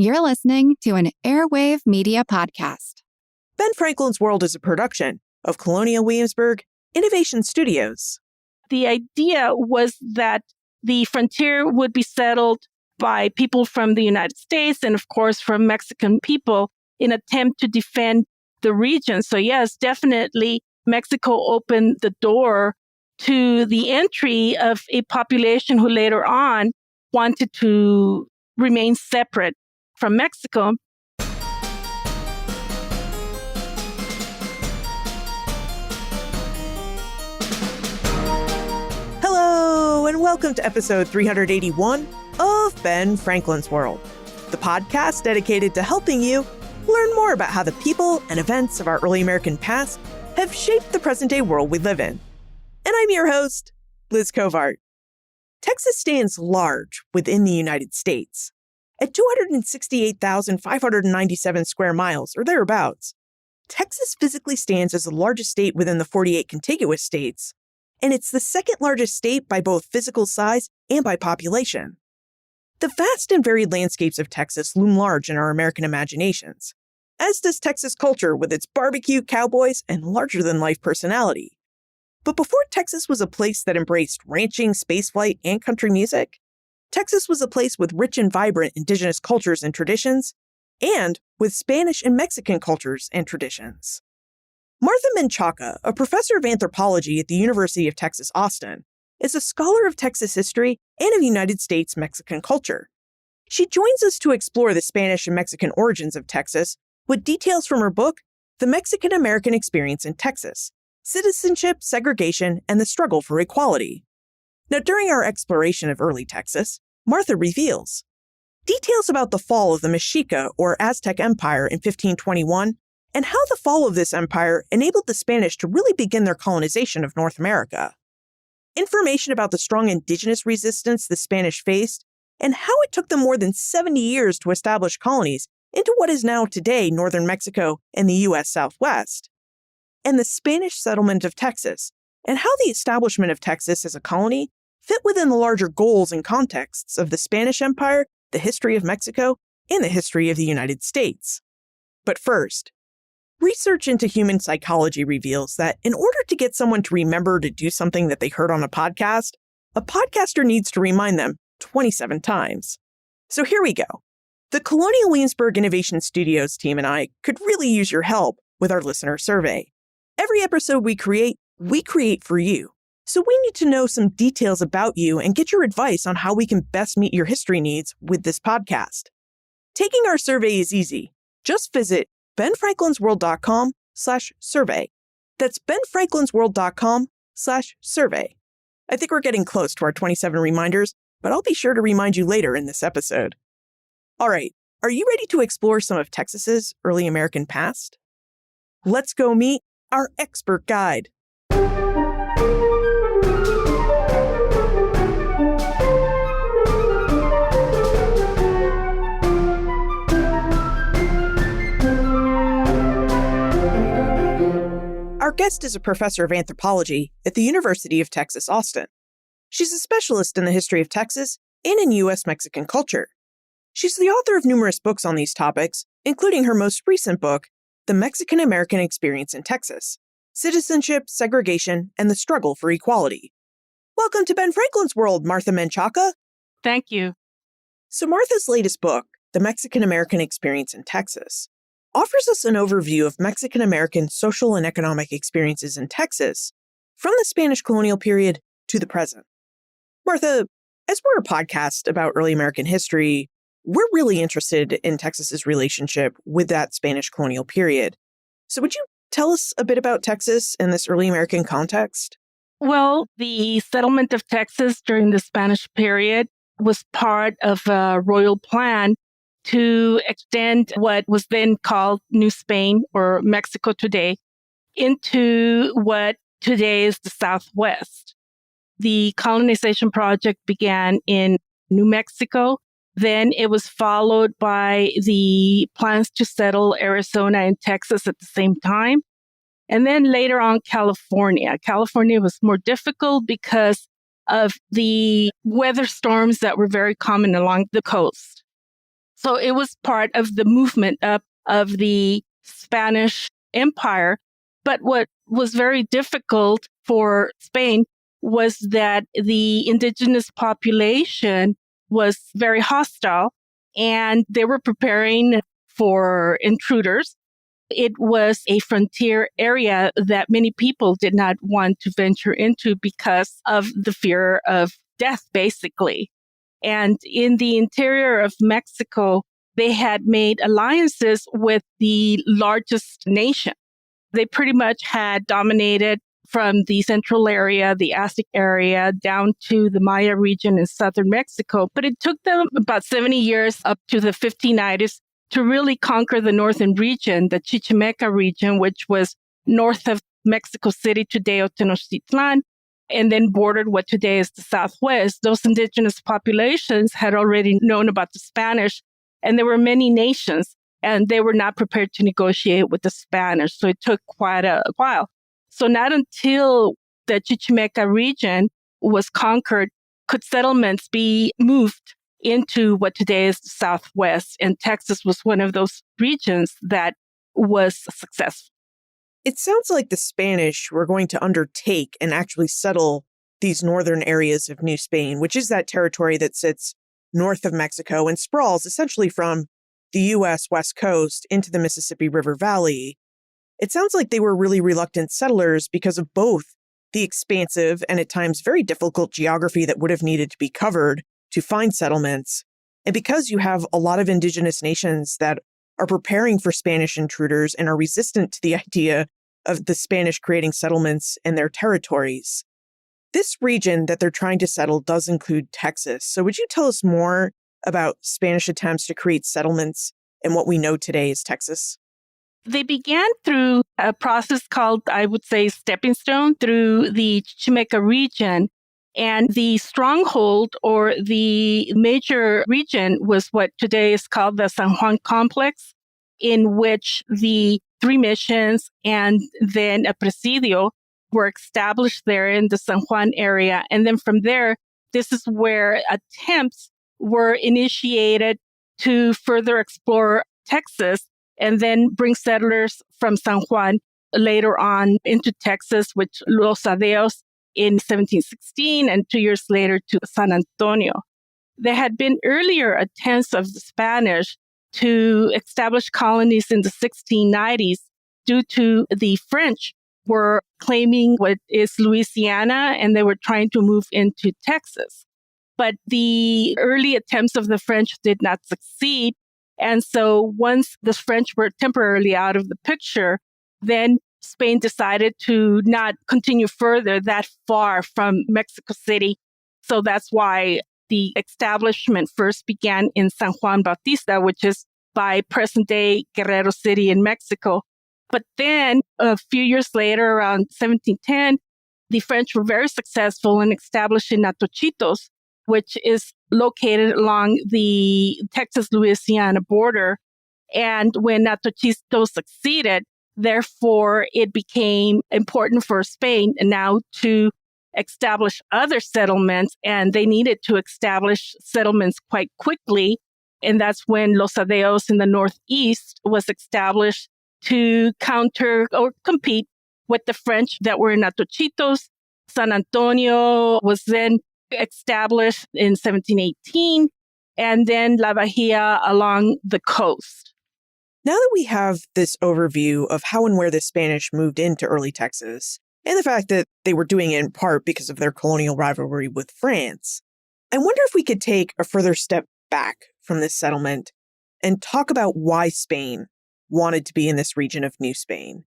You're listening to an Airwave Media Podcast. Ben Franklin's World is a production of Colonial Williamsburg Innovation Studios. The idea was that the frontier would be settled by people from the United States and, of course, from Mexican people in an attempt to defend the region. So, yes, definitely Mexico opened the door to the entry of a population who later on wanted to remain separate from Mexico. Hello, and welcome to episode 381 of Ben Franklin's World, the podcast dedicated to helping you learn more about how the people and events of our early American past have shaped the present-day world we live in. And I'm your host, Liz Covart. Texas stands large within the United States. At 268,597 square miles, or thereabouts, Texas physically stands as the largest state within the 48 contiguous states, and it's the second largest state by both physical size and by population. The vast and varied landscapes of Texas loom large in our American imaginations, as does Texas culture with its barbecue, cowboys, and larger-than-life personality. But before Texas was a place that embraced ranching, spaceflight, and country music, Texas was a place with rich and vibrant indigenous cultures and traditions, and with Spanish and Mexican cultures and traditions. Martha Menchaca, a professor of anthropology at the University of Texas, Austin, is a scholar of Texas history and of United States Mexican culture. She joins us to explore the Spanish and Mexican origins of Texas with details from her book, The Mexican-American Experience in Texas: Citizenship, Segregation, and the Struggle for Equality. Now, during our exploration of early Texas, Martha reveals details about the fall of the Mexica or Aztec Empire in 1521 and how the fall of this empire enabled the Spanish to really begin their colonization of North America. Information about the strong indigenous resistance the Spanish faced and how it took them more than 70 years to establish colonies into what is now today northern Mexico and the U.S. Southwest. And the Spanish settlement of Texas, and how the establishment of Texas as a colony fit within the larger goals and contexts of the Spanish Empire, the history of Mexico, and the history of the United States. But first, research into human psychology reveals that in order to get someone to remember to do something that they heard on a podcaster needs to remind them 27 times. So here we go. The Colonial Williamsburg Innovation Studios team and I could really use your help with our listener survey. Every episode we create for you. So we need to know some details about you and get your advice on how we can best meet your history needs with this podcast. Taking our survey is easy. Just visit benfranklinsworld.com/survey. That's benfranklinsworld.com/survey. I think we're getting close to our 27 reminders, but I'll be sure to remind you later in this episode. All right, are you ready to explore some of Texas's early American past? Let's go meet our expert guide. Our guest is a professor of anthropology at the University of Texas, Austin. She's a specialist in the history of Texas and in U.S. Mexican culture. She's the author of numerous books on these topics, including her most recent book, The Mexican-American Experience in Texas: Citizenship, Segregation, and the Struggle for Equality. Welcome to Ben Franklin's World, Martha Menchaca. Thank you. So Martha's latest book, The Mexican-American Experience in Texas, offers us an overview of Mexican-American social and economic experiences in Texas from the Spanish colonial period to the present. Martha, as we're a podcast about early American history, we're really interested in Texas's relationship with that Spanish colonial period. So would you tell us a bit about Texas in this early American context? Well, the settlement of Texas during the Spanish period was part of a royal plan to extend what was then called New Spain, or Mexico today, into what today is the Southwest. The colonization project began in New Mexico. Then it was followed by the plans to settle Arizona and Texas at the same time. And then later on, California. California was more difficult because of the weather storms that were very common along the coast. So it was part of the movement up of the Spanish Empire. But what was very difficult for Spain was that the indigenous population was very hostile and they were preparing for intruders. It was a frontier area that many people did not want to venture into because of the fear of death, basically. And in the interior of Mexico, they had made alliances with the largest nation. They pretty much had dominated from the central area, the Aztec area, down to the Maya region in southern Mexico. But it took them about 70 years up to the 1590s to really conquer the northern region, the Chichimeca region, which was north of Mexico City, today Tenochtitlan, and then bordered what today is the Southwest. Those indigenous populations had already known about the Spanish, and there were many nations, and they were not prepared to negotiate with the Spanish. So it took quite a while. So not until the Chichimeca region was conquered could settlements be moved into what today is the Southwest. And Texas was one of those regions that was successful. It sounds like the Spanish were going to undertake and actually settle these northern areas of New Spain, which is that territory that sits north of Mexico and sprawls essentially from the U.S. West Coast into the Mississippi River Valley. It sounds like they were really reluctant settlers because of both the expansive and at times very difficult geography that would have needed to be covered to find settlements, and because you have a lot of indigenous nations that are preparing for Spanish intruders and are resistant to the idea of the Spanish creating settlements in their territories. This region that they're trying to settle does include Texas. So would you tell us more about Spanish attempts to create settlements in what we know today as Texas? They began through a process called, I would say, stepping stone through the Chichimeca region. And the stronghold or the major region was what today is called the San Juan complex, in which the three missions and then a presidio were established there in the San Juan area. And then from there, this is where attempts were initiated to further explore Texas and then bring settlers from San Juan later on into Texas, which Los Adeos in 1716 and 2 years later to San Antonio. There had been earlier attempts of the Spanish to establish colonies in the 1690s due to the French were claiming what is Louisiana and they were trying to move into Texas. But the early attempts of the French did not succeed. And so once the French were temporarily out of the picture, then Spain decided to not continue further that far from Mexico City. So that's why the establishment first began in San Juan Bautista, which is by present-day Guerrero City in Mexico. But then a few years later, around 1710, the French were very successful in establishing Natochitos, which is located along the Texas-Louisiana border. And when Natochitos succeeded, therefore, it became important for Spain now to establish other settlements, and they needed to establish settlements quite quickly. And that's when Los Adeos in the northeast was established to counter or compete with the French that were in Natochitos. San Antonio was then established in 1718, and then La Bahia along the coast. Now that we have this overview of how and where the Spanish moved into early Texas, and the fact that they were doing it in part because of their colonial rivalry with France, I wonder if we could take a further step back from this settlement and talk about why Spain wanted to be in this region of New Spain.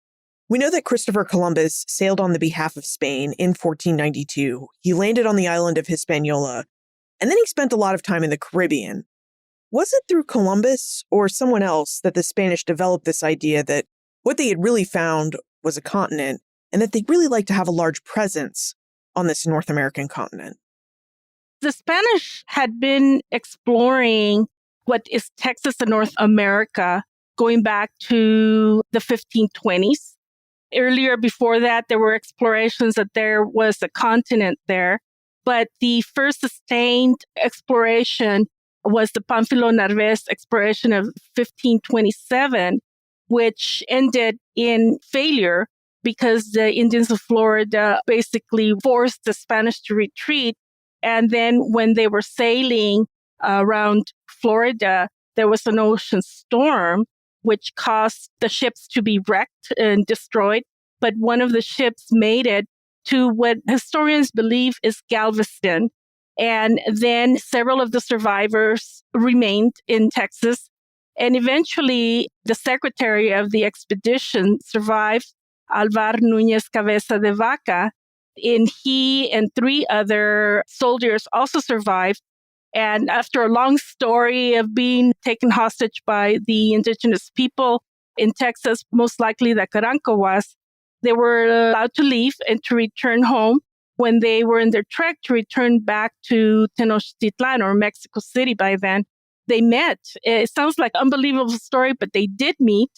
We know that Christopher Columbus sailed on the behalf of Spain in 1492. He landed on the island of Hispaniola, and then he spent a lot of time in the Caribbean. Was it through Columbus or someone else that the Spanish developed this idea that what they had really found was a continent and that they'd really like to have a large presence on this North American continent? The Spanish had been exploring what is Texas and North America going back to the 1520s. Earlier before that, there were explorations that there was a continent there. But the first sustained exploration was the Pánfilo Narváez exploration of 1527, which ended in failure because the Indians of Florida basically forced the Spanish to retreat. And then when they were sailing around Florida, there was an ocean storm, which caused the ships to be wrecked and destroyed. But one of the ships made it to what historians believe is Galveston. And then several of the survivors remained in Texas. And eventually, the secretary of the expedition survived, Alvar Núñez Cabeza de Vaca, and he and 3 other soldiers also survived. And after a long story of being taken hostage by the indigenous people in Texas, most likely the Carancawas, they were allowed to leave and to return home. When they were in their trek to return back to Tenochtitlan or Mexico City by then, they met. It sounds like an unbelievable story, but they did meet.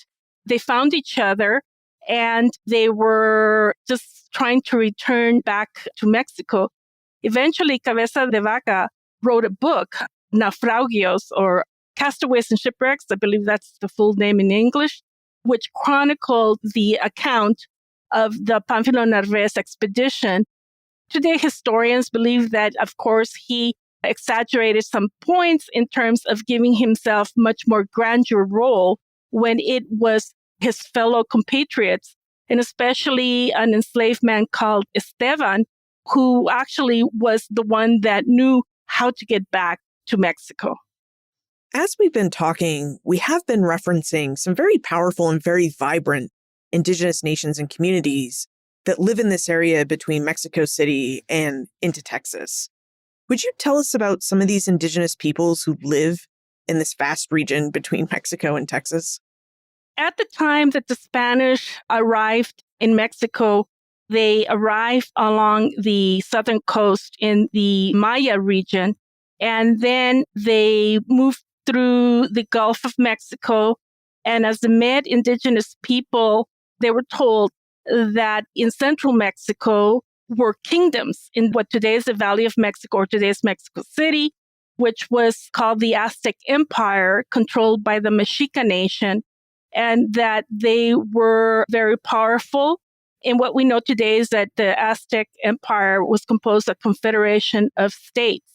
They found each other and they were just trying to return back to Mexico. Eventually, Cabeza de Vaca wrote a book, Naufragios, or Castaways and Shipwrecks. I believe that's the full name in English, which chronicled the account of the Pánfilo Narváez expedition. Today, historians believe that, of course, he exaggerated some points in terms of giving himself much more grandeur role when it was his fellow compatriots, and especially an enslaved man called Esteban, who actually was the one that knew how to get back to Mexico. As we've been talking, we have been referencing some very powerful and very vibrant Indigenous nations and communities that live in this area between Mexico City and into Texas. Would you tell us about some of these Indigenous peoples who live in this vast region between Mexico and Texas? At the time that the Spanish arrived in Mexico, they arrived along the southern coast in the Maya region, and then they moved through the Gulf of Mexico. And as the Med indigenous people, they were told that in central Mexico were kingdoms in what today is the Valley of Mexico or today's Mexico City, which was called the Aztec Empire, controlled by the Mexica nation, and that they were very powerful. And what we know today is that the Aztec Empire was composed of a confederation of states.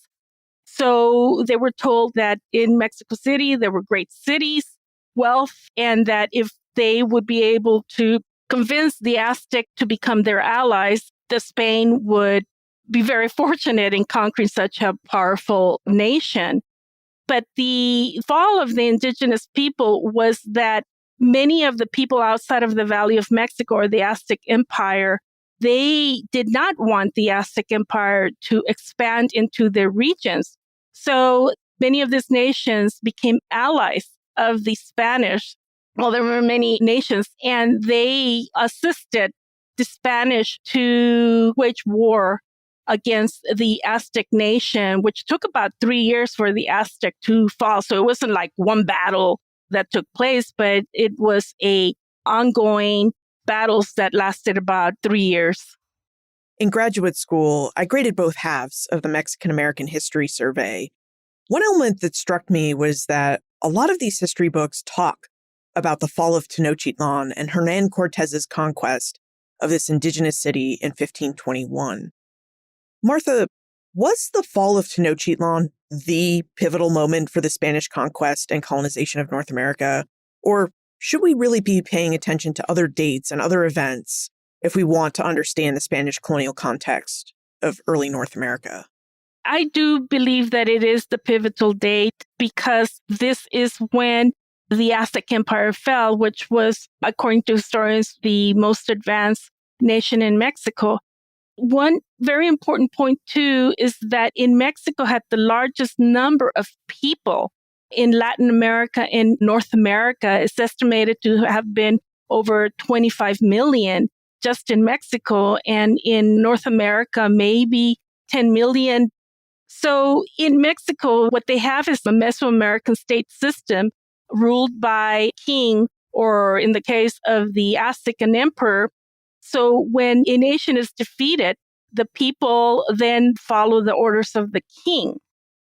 So they were told that in Mexico City, there were great cities, wealth, and that if they would be able to convince the Aztec to become their allies, the Spain would be very fortunate in conquering such a powerful nation. But the fall of the indigenous people was that many of the people outside of the Valley of Mexico or the Aztec Empire, they did not want the Aztec Empire to expand into their regions. So many of these nations became allies of the Spanish. Well, there were many nations, and they assisted the Spanish to wage war against the Aztec nation, which took about 3 years for the Aztec to fall. So it wasn't like one battle that took place, but it was a ongoing battles that lasted about 3 years. In graduate school, I graded both halves of the Mexican American History Survey. One element that struck me was that a lot of these history books talk about the fall of Tenochtitlan and Hernán Cortez's conquest of this indigenous city in 1521. Martha, was the fall of Tenochtitlan the pivotal moment for the Spanish conquest and colonization of North America? Or should we really be paying attention to other dates and other events if we want to understand the Spanish colonial context of early North America? I do believe that it is the pivotal date because this is when the Aztec Empire fell, which was, according to historians, the most advanced nation in Mexico. One very important point, too, is that in Mexico had the largest number of people in Latin America and North America. It's estimated to have been over 25 million just in Mexico, and in North America, maybe 10 million. So in Mexico, what they have is a Mesoamerican state system ruled by king, or in the case of the Aztec, an emperor. So when a nation is defeated, the people then follow the orders of the king.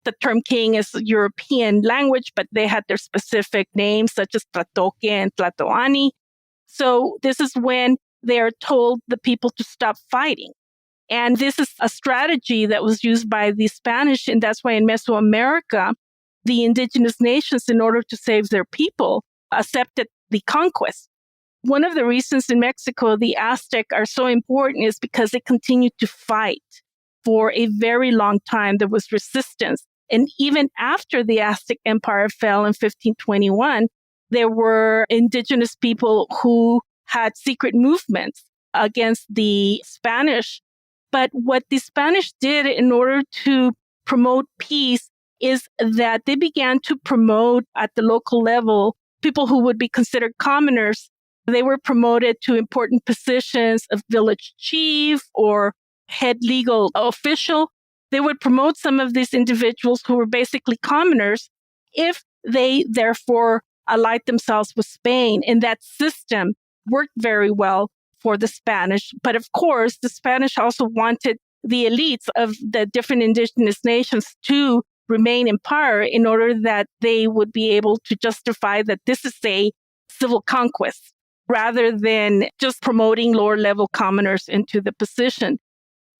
the term king is a European language, but they had their specific names such as Tlatoque and Tlatoani. So this is when they are told the people to stop fighting. And this is a strategy that was used by the Spanish. And that's why in Mesoamerica, the indigenous nations, in order to save their people, accepted the conquest. One of the reasons in Mexico the Aztec are so important is because they continued to fight for a very long time. There was resistance. And even after the Aztec Empire fell in 1521, there were indigenous people who had secret movements against the Spanish. But what the Spanish did in order to promote peace is that they began to promote at the local level people who would be considered commoners. They were promoted to important positions of village chief or head legal official. They would promote some of these individuals who were basically commoners if they therefore allied themselves with Spain. And that system worked very well for the Spanish. But of course, the Spanish also wanted the elites of the different indigenous nations to remain in power in order that they would be able to justify that this is a civil conquest rather than just promoting lower level commoners into the position.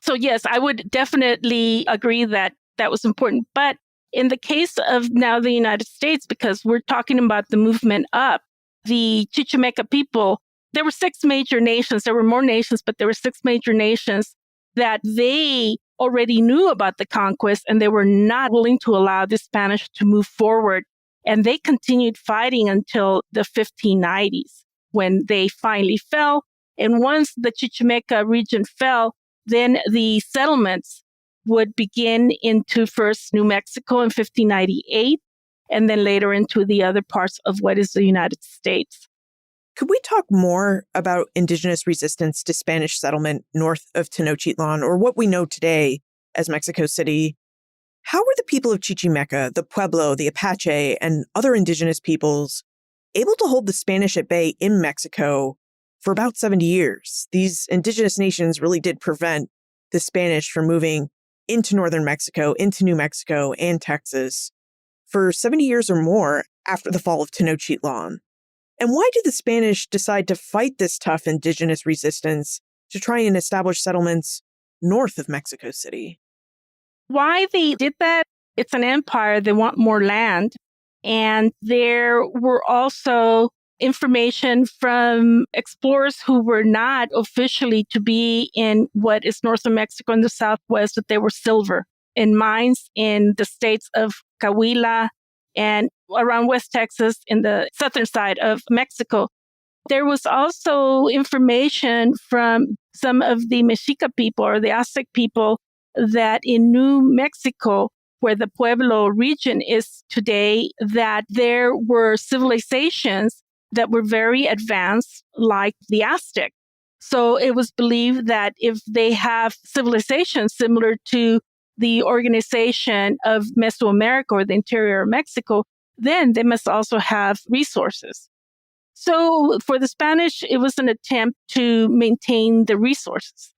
So yes, I would definitely agree that that was important. But in the case of now the United States, because we're talking about the movement up, the Chichimeca people, there were 6 major nations. There were more nations, but there were 6 major nations that they already knew about the conquest, and they were not willing to allow the Spanish to move forward. And they continued fighting until the 1590s when they finally fell. And once the Chichimeca region fell, then the settlements would begin into first New Mexico in 1598, and then later into the other parts of what is the United States. Could we talk more about indigenous resistance to Spanish settlement north of Tenochtitlan, or what we know today as Mexico City? How were the people of Chichimeca, the Pueblo, the Apache, and other indigenous peoples able to hold the Spanish at bay in Mexico for about 70 years? These indigenous nations really did prevent the Spanish from moving into northern Mexico, into New Mexico and Texas for 70 years or more after the fall of Tenochtitlan. And why did the Spanish decide to fight this tough indigenous resistance to try and establish settlements north of Mexico City? Why they did that? It's an empire. They want more land. And there were also information from explorers who were not officially to be in what is north of Mexico in the southwest, that there were silver in mines in the states of Coahuila and around West Texas in the southern side of Mexico. There was also information from some of the Mexica people or the Aztec people that in New Mexico, where the Pueblo region is today, that there were civilizations that were very advanced, like the Aztec. So it was believed that if they have civilizations similar to the organization of Mesoamerica or the interior of Mexico, then they must also have resources. So for the Spanish, it was an attempt to maintain the resources.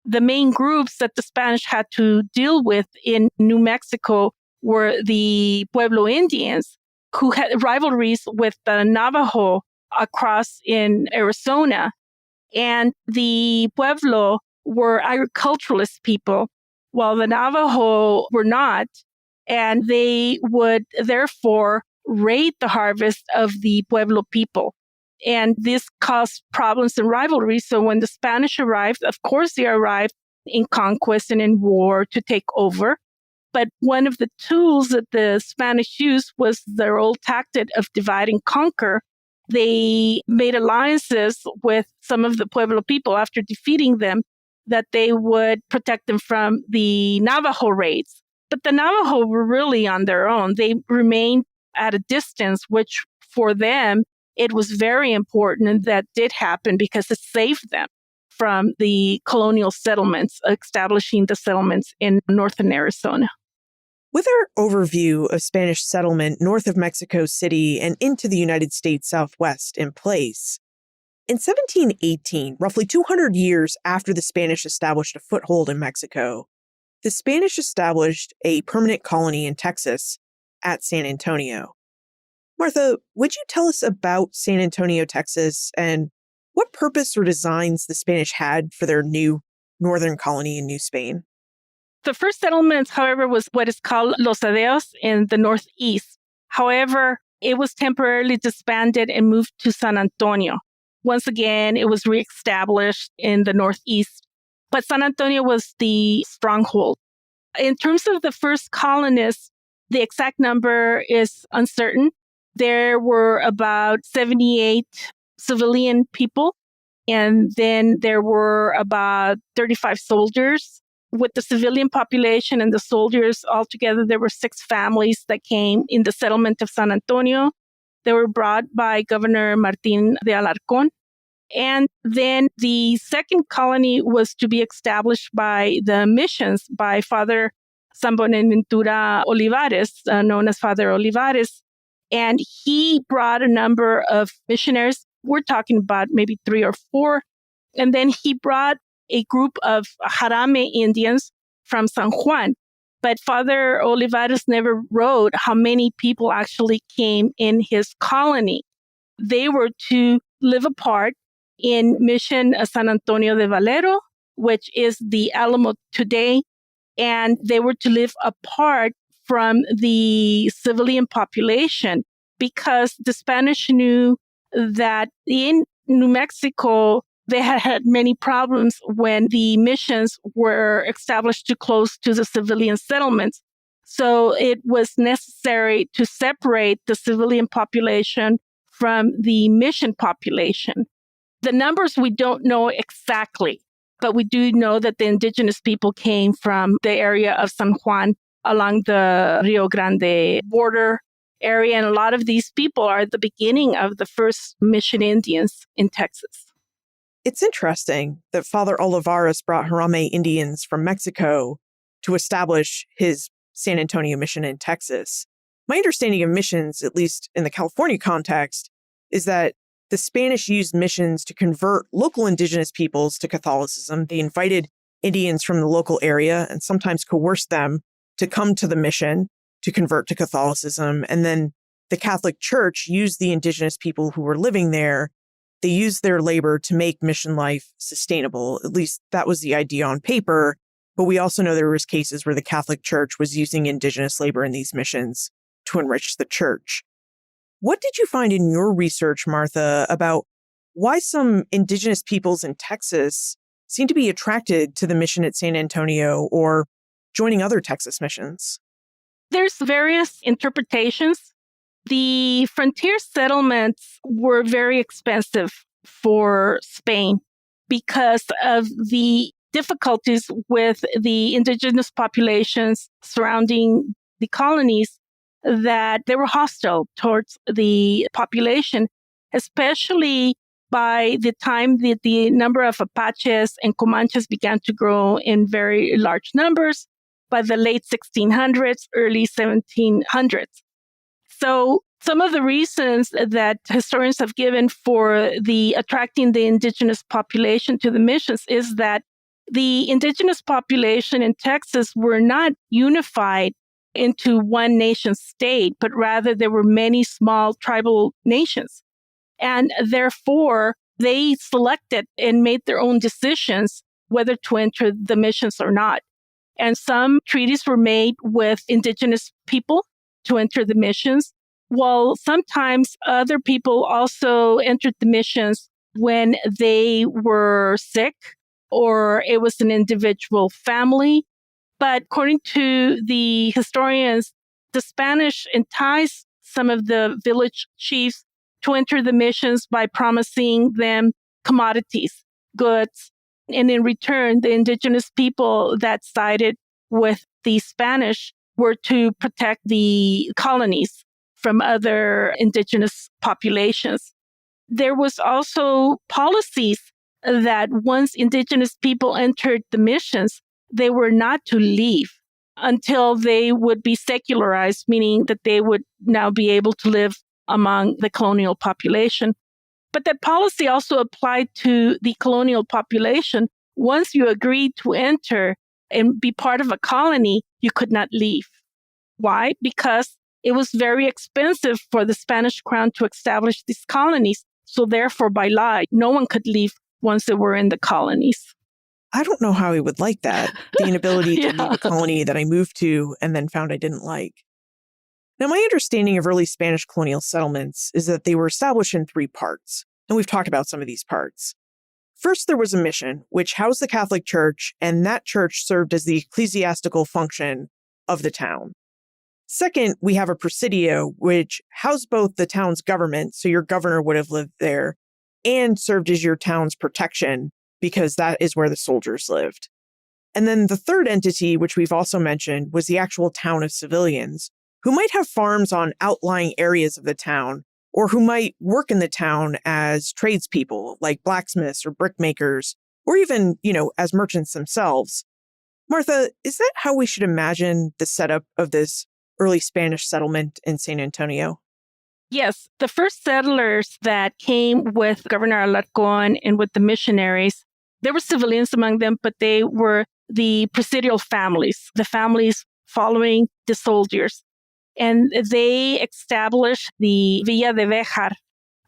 The main groups that the Spanish had to deal with in New Mexico were the Pueblo Indians, who had rivalries with the Navajo across in Arizona. And the Pueblo were agriculturalist people, while the Navajo were not. And they would therefore raid the harvest of the Pueblo people. And this caused problems and rivalry. So when the Spanish arrived, of course, they arrived in conquest and in war to take over. But one of the tools that the Spanish used was their old tactic of divide and conquer. They made alliances with some of the Pueblo people after defeating them, that they would protect them from the Navajo raids. But the Navajo were really on their own. They remained at a distance, which for them, it was very important, and that did happen because it saved them from the colonial settlements, establishing the settlements in northern Arizona. With our overview of Spanish settlement north of Mexico City and into the United States Southwest in place, in 1718, roughly 200 years after the Spanish established a foothold in Mexico, the Spanish established a permanent colony in Texas at San Antonio. Martha, would you tell us about San Antonio, Texas, and what purpose or designs the Spanish had for their new northern colony in New Spain? The first settlement, however, was what is called Los Adeos in the northeast. However, it was temporarily disbanded and moved to San Antonio. Once again, it was reestablished in the northeast, but San Antonio was the stronghold. In terms of the first colonists, the exact number is uncertain. There were about 78 civilian people, and then there were about 35 soldiers. With the civilian population and the soldiers altogether, there were 6 families that came in the settlement of San Antonio. They were brought by Governor Martín de Alarcón. And then the second colony was to be established by the missions by Father San Buenaventura Olivares, known as Father Olivares. And he brought a number of missionaries. We're talking about maybe 3 or 4. And then he brought a group of Jarame Indians from San Juan. But Father Olivares never wrote how many people actually came in his colony. They were to live apart in Mission San Antonio de Valero, which is the Alamo today, and they were to live apart from the civilian population because the Spanish knew that in New Mexico, they had had many problems when the missions were established too close to the civilian settlements. So it was necessary to separate the civilian population from the mission population. The numbers we don't know exactly, but we do know that the indigenous people came from the area of San Juan along the Rio Grande border area. And a lot of these people are at the beginning of the first mission Indians in Texas. It's interesting that Father Olivares brought Jarame Indians from Mexico to establish his San Antonio mission in Texas. My understanding of missions, at least in the California context, is that the Spanish used missions to convert local indigenous peoples to Catholicism. They invited Indians from the local area and sometimes coerced them to come to the mission to convert to Catholicism. And then the Catholic Church used the indigenous people who were living there. They used their labor to make mission life sustainable. At least that was the idea on paper. But we also know there was cases where the Catholic Church was using indigenous labor in these missions to enrich the church. What did you find in your research, Martha, about why some indigenous peoples in Texas seem to be attracted to the mission at San Antonio or joining other Texas missions? There's various interpretations. The frontier settlements were very expensive for Spain because of the difficulties with the indigenous populations surrounding the colonies, that they were hostile towards the population, especially by the time that the number of Apaches and Comanches began to grow in very large numbers by the late 1600s, early 1700s. So some of the reasons that historians have given for the attracting the indigenous population to the missions is that the indigenous population in Texas were not unified into one nation state, but rather there were many small tribal nations. And therefore, they selected and made their own decisions whether to enter the missions or not. And some treaties were made with indigenous people to enter the missions, while sometimes other people also entered the missions when they were sick or it was an individual family. But according to the historians, the Spanish enticed some of the village chiefs to enter the missions by promising them commodities, goods. And in return, the indigenous people that sided with the Spanish were to protect the colonies from other indigenous populations. There was also policies that once indigenous people entered the missions, they were not to leave until they would be secularized, meaning that they would now be able to live among the colonial population. But that policy also applied to the colonial population. Once you agreed to enter, and be part of a colony, you could not leave. Why? Because it was very expensive for the Spanish crown to establish these colonies. So therefore, by law, no one could leave once they were in the colonies. I don't know how I would like that, the inability to leave Yeah. a colony that I moved to and then found I didn't like. Now, my understanding of early Spanish colonial settlements is that they were established in 3 parts, and we've talked about some of these parts. First, there was a mission, which housed the Catholic Church, and that church served as the ecclesiastical function of the town. Second, we have a presidio, which housed both the town's government, so your governor would have lived there, and served as your town's protection, because that is where the soldiers lived. And then the third entity, which we've also mentioned, was the actual town of civilians, who might have farms on outlying areas of the town, or who might work in the town as tradespeople, like blacksmiths or brickmakers, or even, as merchants themselves. Martha, is that how we should imagine the setup of this early Spanish settlement in San Antonio? Yes, the first settlers that came with Governor Alarcón and with the missionaries, there were civilians among them, but they were the presidial families, the families following the soldiers. And they established the Villa de Béjar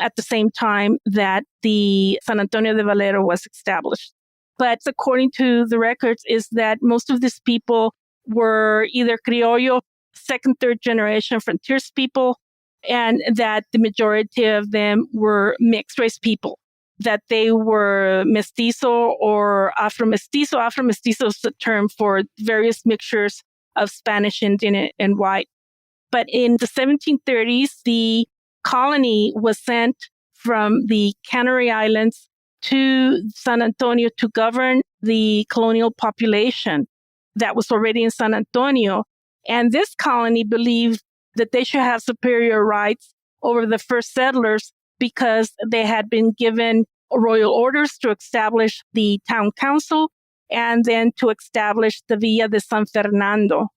at the same time that the San Antonio de Valero was established. But according to the records, is that most of these people were either criollo, second, third generation frontiers people, and that the majority of them were mixed race people, that they were mestizo or afro-mestizo. Afro-mestizo is the term for various mixtures of Spanish, Indian, and white. But in the 1730s, the colony was sent from the Canary Islands to San Antonio to govern the colonial population that was already in San Antonio. And this colony believed that they should have superior rights over the first settlers because they had been given royal orders to establish the town council and then to establish the Villa de San Fernando.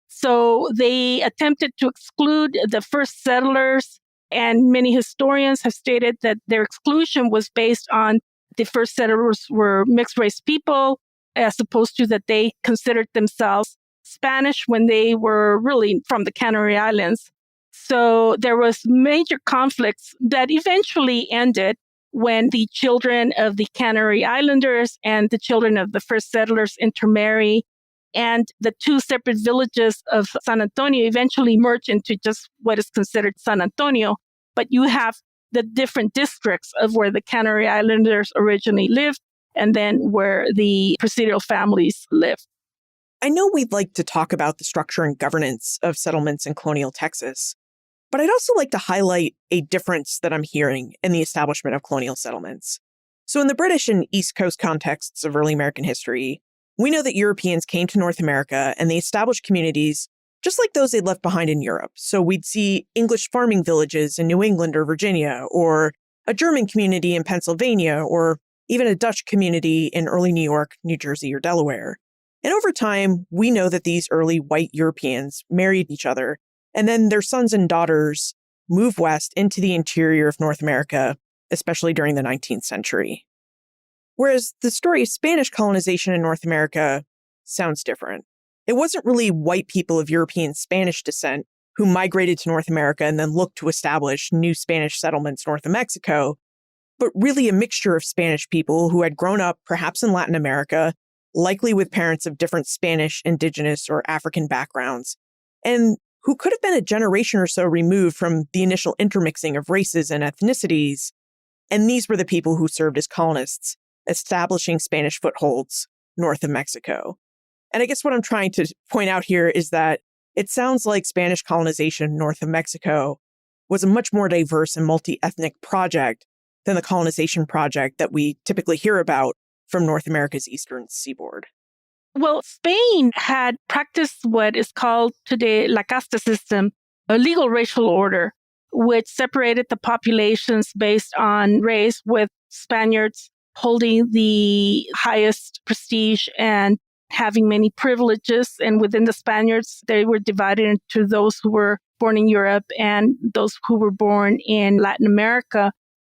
So they attempted to exclude the first settlers, and many historians have stated that their exclusion was based on the first settlers were mixed race people, as opposed to that they considered themselves Spanish when they were really from the Canary Islands. So there was major conflicts that eventually ended when the children of the Canary Islanders and the children of the first settlers intermarry. And the 2 separate villages of San Antonio eventually merge into just what is considered San Antonio. But you have the different districts of where the Canary Islanders originally lived and then where the presidial families lived. I know we'd like to talk about the structure and governance of settlements in colonial Texas, but I'd also like to highlight a difference that I'm hearing in the establishment of colonial settlements. So in the British and East Coast contexts of early American history, we know that Europeans came to North America and they established communities just like those they'd left behind in Europe. So we'd see English farming villages in New England or Virginia, or a German community in Pennsylvania, or even a Dutch community in early New York, New Jersey, or Delaware. And over time, we know that these early white Europeans married each other, and then their sons and daughters moved west into the interior of North America, especially during the 19th century. Whereas the story of Spanish colonization in North America sounds different. It wasn't really white people of European Spanish descent who migrated to North America and then looked to establish new Spanish settlements north of Mexico, but really a mixture of Spanish people who had grown up perhaps in Latin America, likely with parents of different Spanish, Indigenous, or African backgrounds, and who could have been a generation or so removed from the initial intermixing of races and ethnicities. And these were the people who served as colonists, establishing Spanish footholds north of Mexico. And I guess what I'm trying to point out here is that it sounds like Spanish colonization north of Mexico was a much more diverse and multi-ethnic project than the colonization project that we typically hear about from North America's eastern seaboard. Well, Spain had practiced what is called today La Casta system, a legal racial order, which separated the populations based on race, with Spaniards holding the highest prestige and having many privileges. And within the Spaniards, they were divided into those who were born in Europe and those who were born in Latin America.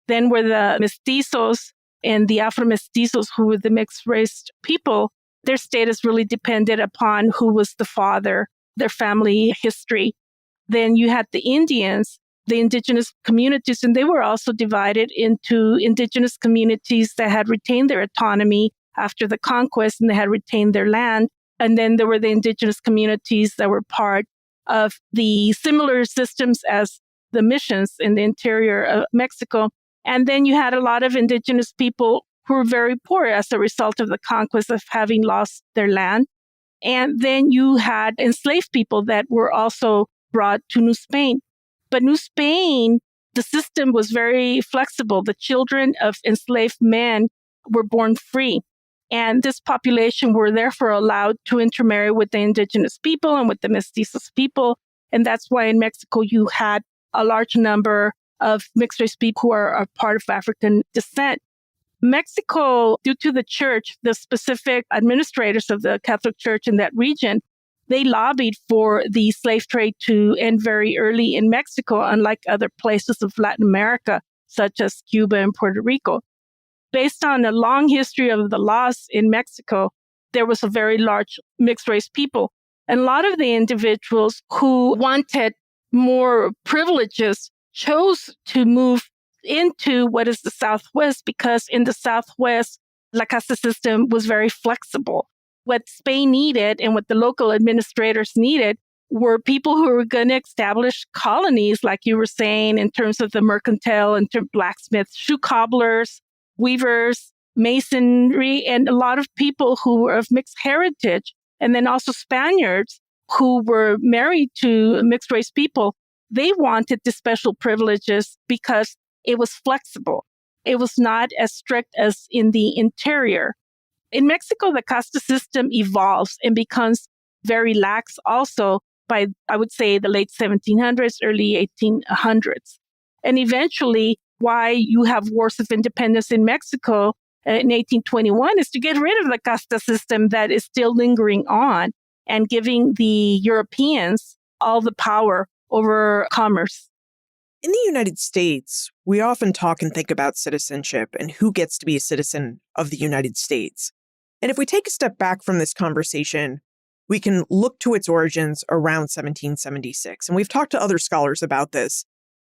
Then were the mestizos and the Afro-mestizos, who were the mixed-race people. their status really depended upon who was the father, their family history. Then you had the Indians, the indigenous communities, and they were also divided into indigenous communities that had retained their autonomy after the conquest and they had retained their land. And then there were the indigenous communities that were part of the similar systems as the missions in the interior of Mexico. And then you had a lot of indigenous people who were very poor as a result of the conquest of having lost their land. And then you had enslaved people that were also brought to New Spain. But New Spain, the system was very flexible. The children of enslaved men were born free. And this population were therefore allowed to intermarry with the indigenous people and with the mestizos people. And that's why in Mexico you had a large number of mixed race people who are part of African descent. Mexico, due to the church, the specific administrators of the Catholic Church in that region, they lobbied for the slave trade to end very early in Mexico, unlike other places of Latin America, such as Cuba and Puerto Rico. Based on a long history of the laws in Mexico, there was a very large mixed race people. And a lot of the individuals who wanted more privileges chose to move into what is the Southwest, because in the Southwest, La Casta system was very flexible. What Spain needed and what the local administrators needed were people who were going to establish colonies, like you were saying, in terms of the mercantile, into blacksmiths, shoe cobblers, weavers, masonry, and a lot of people who were of mixed heritage. And then also Spaniards who were married to mixed race people. They wanted the special privileges because it was flexible. It was not as strict as in the interior. In Mexico, the casta system evolves and becomes very lax also by, I would say, the late 1700s, early 1800s. And eventually, why you have wars of independence in Mexico in 1821 is to get rid of the casta system that is still lingering on and giving the Europeans all the power over commerce. In the United States, we often talk and think about citizenship and who gets to be a citizen of the United States. And if we take a step back from this conversation, we can look to its origins around 1776. And we've talked to other scholars about this,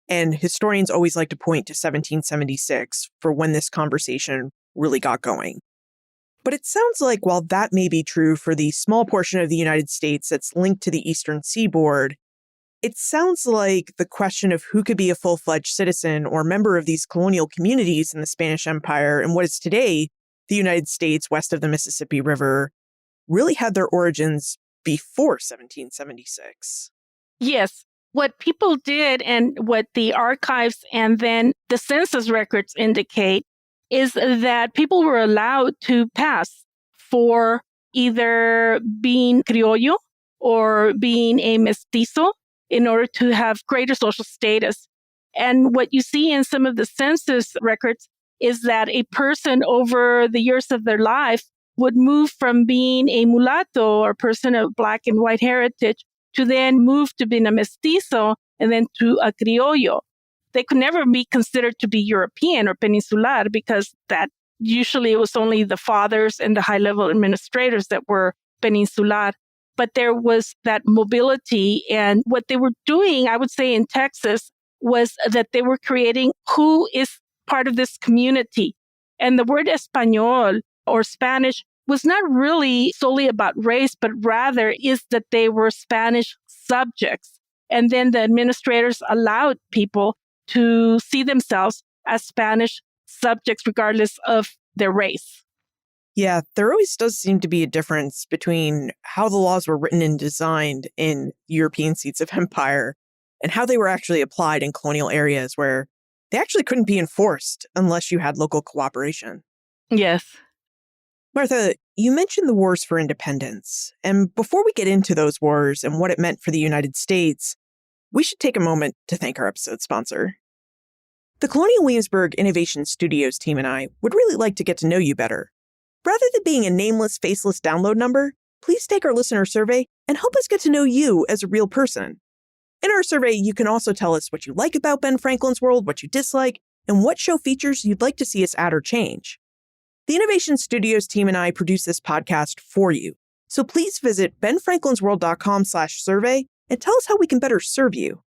and historians always like to point to 1776 for when this conversation really got going. But it sounds like while that may be true for the small portion of the United States that's linked to the eastern seaboard, it sounds like the question of who could be a full-fledged citizen or member of these colonial communities in the Spanish Empire and what is today the United States west of the Mississippi River really had their origins before 1776. Yes. What people did and what the archives and then the census records indicate is that people were allowed to pass for either being criollo or being a mestizo in order to have greater social status. And what you see in some of the census records is that a person over the years of their life would move from being a mulatto or person of black and white heritage to then move to being a mestizo and then to a criollo. They could never be considered to be European or peninsular because that usually it was only the fathers and the high-level administrators that were peninsular. But there was that mobility. And what they were doing, I would say in Texas, was that they were creating who is part of this community. And the word Español or Spanish was not really solely about race, but rather is that they were Spanish subjects. And then the administrators allowed people to see themselves as Spanish subjects regardless of their race. Yeah, there always does seem to be a difference between how the laws were written and designed in European seats of empire and how they were actually applied in colonial areas where they actually couldn't be enforced unless you had local cooperation. Yes. Martha, you mentioned the wars for independence. And before we get into those wars and what it meant for the United States, we should take a moment to thank our episode sponsor. The Colonial Williamsburg Innovation Studios team and I would really like to get to know you better. Rather than being a nameless, faceless download number, please take our listener survey and help us get to know you as a real person. In our survey, you can also tell us what you like about Ben Franklin's world, what you dislike, and what show features you'd like to see us add or change. The Innovation Studios team and I produce this podcast for you. So please visit benfranklinsworld.com/survey and tell us how we can better serve you.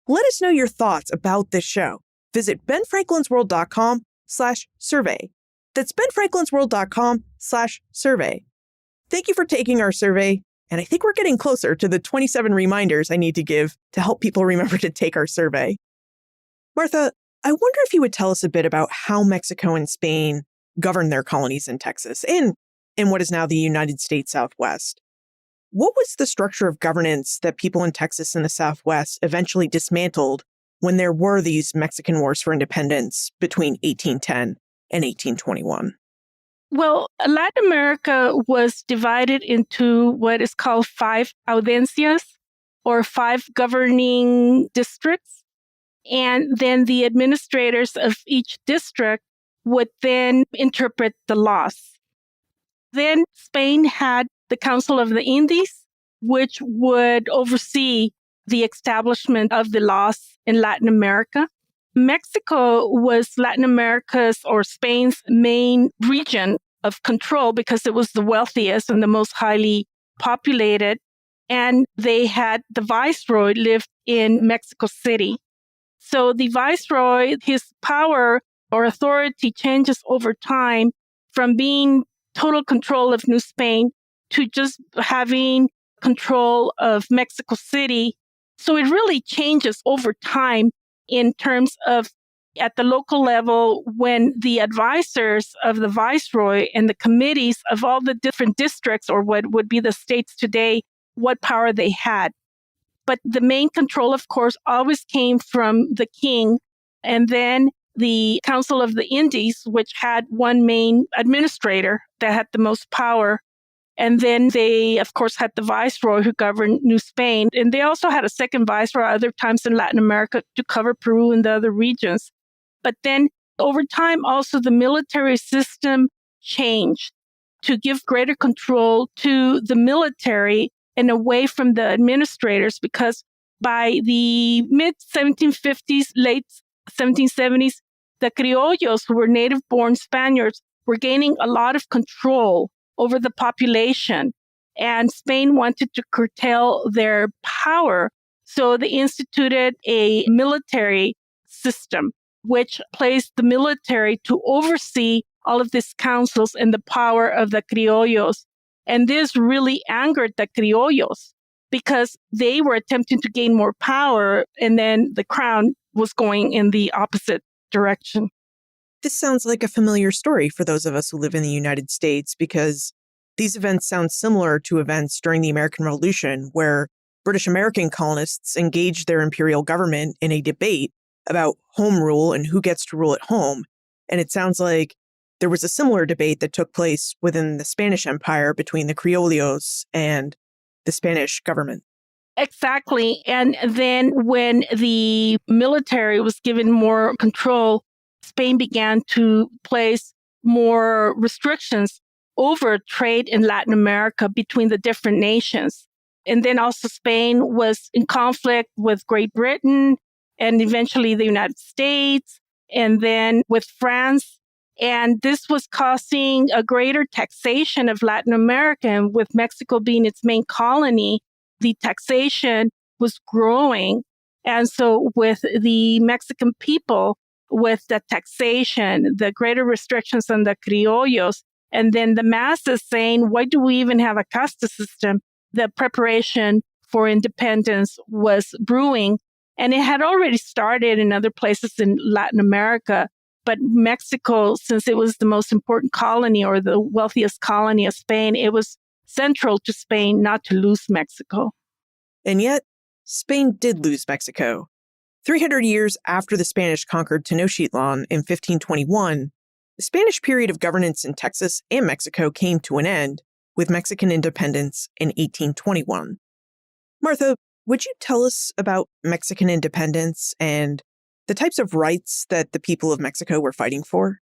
Let us know your thoughts about this show. Visit benfranklinsworld.com/survey. That's benfranklinsworld.com/survey. Thank you for taking our survey. And I think we're getting closer to the 27 reminders I need to give to help people remember to take our survey. Martha, I wonder if you would tell us a bit about how Mexico and Spain governed their colonies in Texas and in what is now the United States Southwest. What was the structure of governance that people in Texas and the Southwest eventually dismantled when there were these Mexican wars for independence between 1810 and 1821? Well, Latin America was divided into what is called 5 audiencias, or 5 governing districts. And then the administrators of each district would then interpret the laws. Then Spain had the Council of the Indies, which would oversee the establishment of the laws in Latin America. Mexico was Latin America's or Spain's main region of control because it was the wealthiest and the most highly populated. And they had the viceroy lived in Mexico City. So the viceroy, his power or authority changes over time from being total control of New Spain to just having control of Mexico City. So it really changes over time in terms of at the local level when the advisors of the viceroy and the committees of all the different districts or what would be the states today, what power they had. But the main control, of course, always came from the king. And then the Council of the Indies, which had one main administrator that had the most power. And then they, of course, had the viceroy who governed New Spain. And they also had a second viceroy other times in Latin America to cover Peru and the other regions. But then over time, also the military system changed to give greater control to the military and away from the administrators, because by the mid-1750s, late 1770s, the criollos, who were native-born Spaniards, were gaining a lot of control over the population. And Spain wanted to curtail their power. So they instituted a military system, which placed the military to oversee all of these councils and the power of the criollos. And this really angered the criollos because they were attempting to gain more power, and then the crown was going in the opposite direction. This sounds like a familiar story for those of us who live in the United States, because these events sound similar to events during the American Revolution, where British American colonists engaged their imperial government in a debate about home rule and who gets to rule at home. And it sounds like there was a similar debate that took place within the Spanish Empire between the criollos and the Spanish government. Exactly. And then when the military was given more control, Spain began to place more restrictions over trade in Latin America between the different nations. And then also Spain was in conflict with Great Britain and eventually the United States, and then with France. And this was causing a greater taxation of Latin America. And with Mexico being its main colony, the taxation was growing. And so with the Mexican people, with the taxation, the greater restrictions on the criollos, and then the masses saying, why do we even have a casta system? The preparation for independence was brewing. And it had already started in other places in Latin America. But Mexico, since it was the most important colony or the wealthiest colony of Spain, it was central to Spain not to lose Mexico. And yet, Spain did lose Mexico. 300 years after the Spanish conquered Tenochtitlan in 1521, the Spanish period of governance in Texas and Mexico came to an end with Mexican independence in 1821. Martha, would you tell us about Mexican independence and the types of rights that the people of Mexico were fighting for?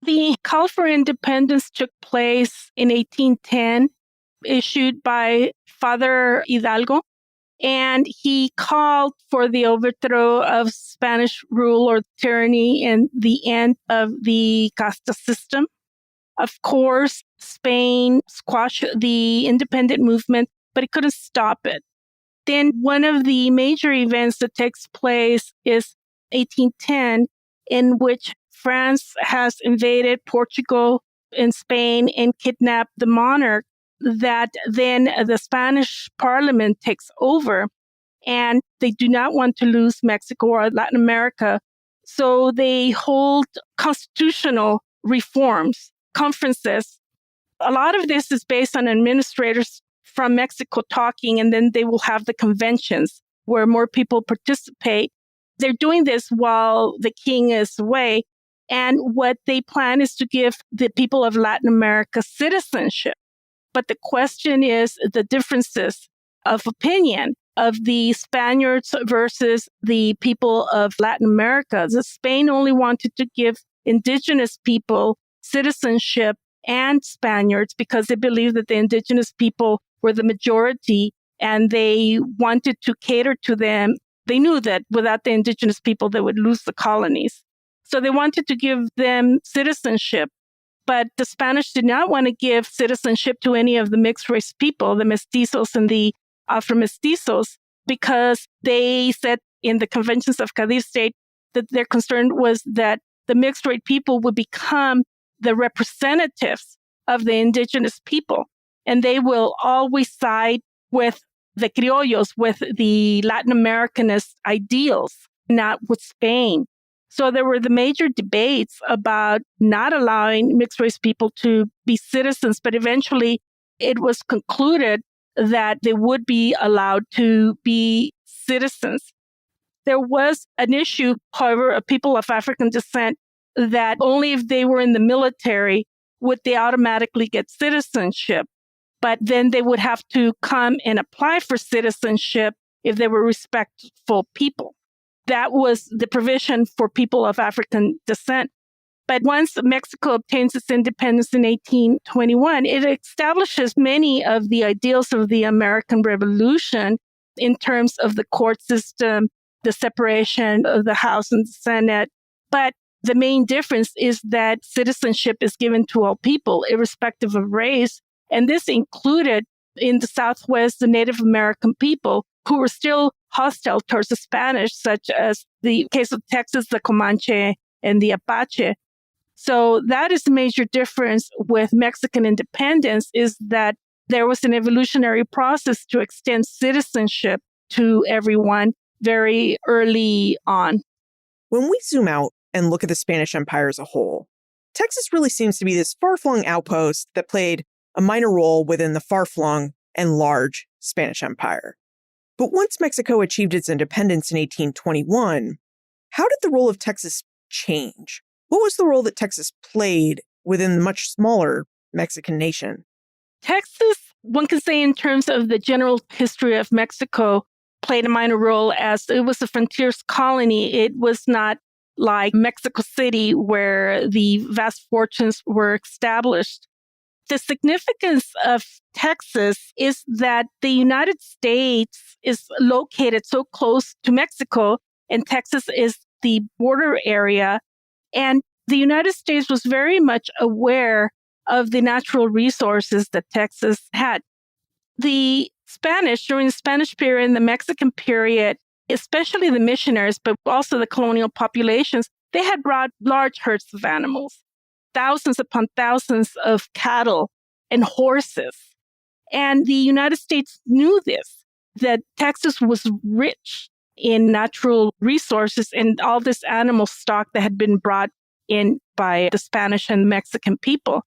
The call for independence took place in 1810, issued by Father Hidalgo, and he called for the overthrow of Spanish rule or tyranny and the end of the casta system. Of course, Spain squashed the independent movement, but it couldn't stop it. Then one of the major events that takes place is 1810, in which France has invaded Portugal and Spain and kidnapped the monarch, that then the Spanish parliament takes over, and they do not want to lose Mexico or Latin America. So they hold constitutional reforms, conferences. A lot of this is based on administrators from Mexico talking, and then they will have the conventions where more people participate. They're doing this while the king is away. And what they plan is to give the people of Latin America citizenship. But the question is the differences of opinion of the Spaniards versus the people of Latin America. The Spain only wanted to give indigenous people citizenship and Spaniards because they believed that the indigenous people were the majority and they wanted to cater to them. They knew that without the indigenous people, they would lose the colonies. So they wanted to give them citizenship. But the Spanish did not want to give citizenship to any of the mixed race people, the mestizos and the Afro-mestizos, because they said in the conventions of Cadiz State that their concern was that the mixed race people would become the representatives of the indigenous people. And they will always side with the criollos, with the Latin Americanist ideals, not with Spain. So there were the major debates about not allowing mixed race people to be citizens, but eventually it was concluded that they would be allowed to be citizens. There was an issue, however, of people of African descent that only if they were in the military would they automatically get citizenship. But then they would have to come and apply for citizenship if they were respectful people. That was the provision for people of African descent. But once Mexico obtains its independence in 1821, it establishes many of the ideals of the American Revolution in terms of the court system, the separation of the House and the Senate. But the main difference is that citizenship is given to all people, irrespective of race. And this included in the Southwest, the Native American people who were still hostile towards the Spanish, such as the case of Texas, the Comanche and the Apache. So that is the major difference with Mexican independence, is that there was an evolutionary process to extend citizenship to everyone very early on. When we zoom out and look at the Spanish Empire as a whole, Texas really seems to be this far-flung outpost that played a minor role within the far-flung and large Spanish Empire. But once Mexico achieved its independence in 1821, how did the role of Texas change? What was the role that Texas played within the much smaller Mexican nation? Texas, one can say in terms of the general history of Mexico, played a minor role as it was a frontiers colony. It was not like Mexico City where the vast fortunes were established. The significance of Texas is that the United States is located so close to Mexico, and Texas is the border area. And the United States was very much aware of the natural resources that Texas had. The Spanish, during the Spanish period and the Mexican period, especially the missionaries, but also the colonial populations, they had brought large herds of animals, thousands upon thousands of cattle and horses. And the United States knew this, that Texas was rich in natural resources and all this animal stock that had been brought in by the Spanish and Mexican people.